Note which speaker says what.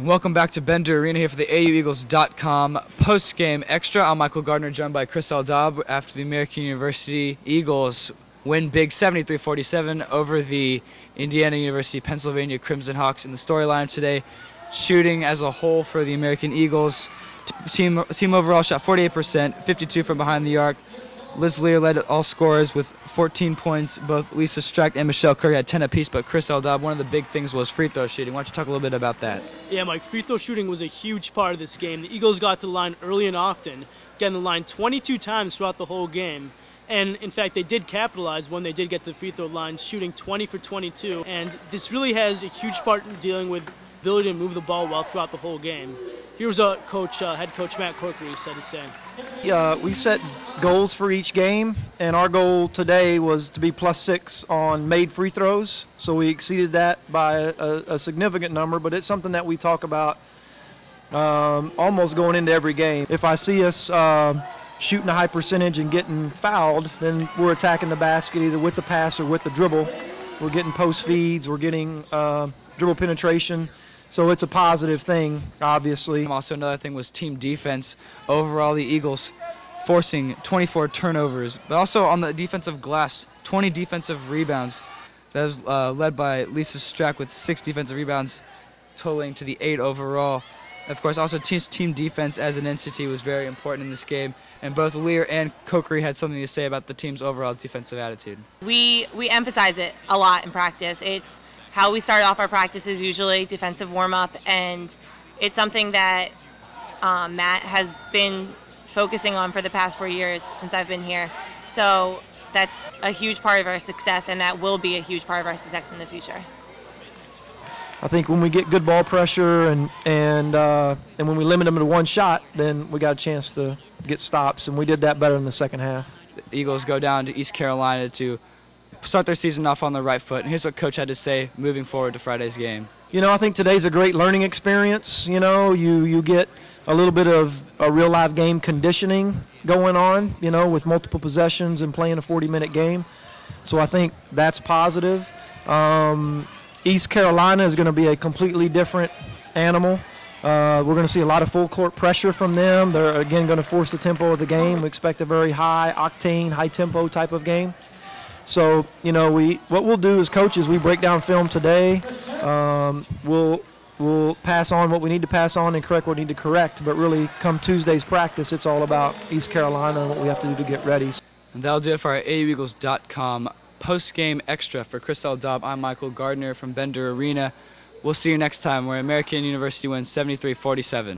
Speaker 1: Welcome back to Bender Arena here for the AUEagles.com post-game extra. I'm Michael Gardner, joined by Chris Aldab after the American University Eagles win big 73-47 over the Indiana University Pennsylvania Crimson Hawks. In the storyline today, shooting as a whole for the American Eagles. Team overall shot 48%, 52 from behind the arc. Liz Lear led all scorers with 14 points. Both Lisa Strack and Michelle Curry had 10 apiece, but Chris Aldab, one of the big things was free throw shooting. Why don't you talk a little bit about that?
Speaker 2: Yeah, Mike, free throw shooting was a huge part of this game. The Eagles got to the line early and often, getting the line 22 times throughout the whole game. And, in fact, they did capitalize when they did get to the free throw line, shooting 20 for 22. And this really has a huge part in dealing with the ability to move the ball well throughout the whole game. Here's head coach Matt Corkery said to say.
Speaker 3: We set goals for each game, and our goal today was to be +6 on made free throws. So we exceeded that by a significant number, but it's something that we talk about almost going into every game. If I see us shooting a high percentage and getting fouled, then we're attacking the basket either with the pass or with the dribble. We're getting post feeds, we're getting dribble penetration. So it's a positive thing, obviously.
Speaker 1: Also, another thing was team defense. Overall, the Eagles forcing 24 turnovers, but also on the defensive glass, 20 defensive rebounds. That was led by Lisa Strack with 6 defensive rebounds, totaling to the 8 overall. Of course, also team defense as an entity was very important in this game, and both Lear and Corkery had something to say about the team's overall defensive attitude.
Speaker 4: We emphasize it a lot in practice. It's how we start off our practices usually, defensive warm-up, and it's something that Matt has been focusing on for the past 4 years since I've been here. So that's a huge part of our success, and that will be a huge part of our success in the future.
Speaker 3: I think when we get good ball pressure and when we limit them to one shot, then we got a chance to get stops, and we did that better in the second half.
Speaker 1: The Eagles go down to East Carolina to start their season off on the right foot. And here's what Coach had to say moving forward to Friday's game.
Speaker 3: You know, I think today's a great learning experience. You know, you get a little bit of a real live game conditioning going on, you know, with multiple possessions and playing a 40-minute game. So I think that's positive. East Carolina is going to be a completely different animal. We're going to see a lot of full court pressure from them. They're, again, going to force the tempo of the game. We expect a very high octane, high tempo type of game. So, you know, what we'll do as coaches, we break down film today. We'll pass on what we need to pass on and correct what we need to correct. But really, come Tuesday's practice, it's all about East Carolina and what we have to do to get ready.
Speaker 1: And that'll do it for our AUEagles.com post-game extra. For Chris Aldab, I'm Michael Gardner from Bender Arena. We'll see you next time where American University wins 73-47.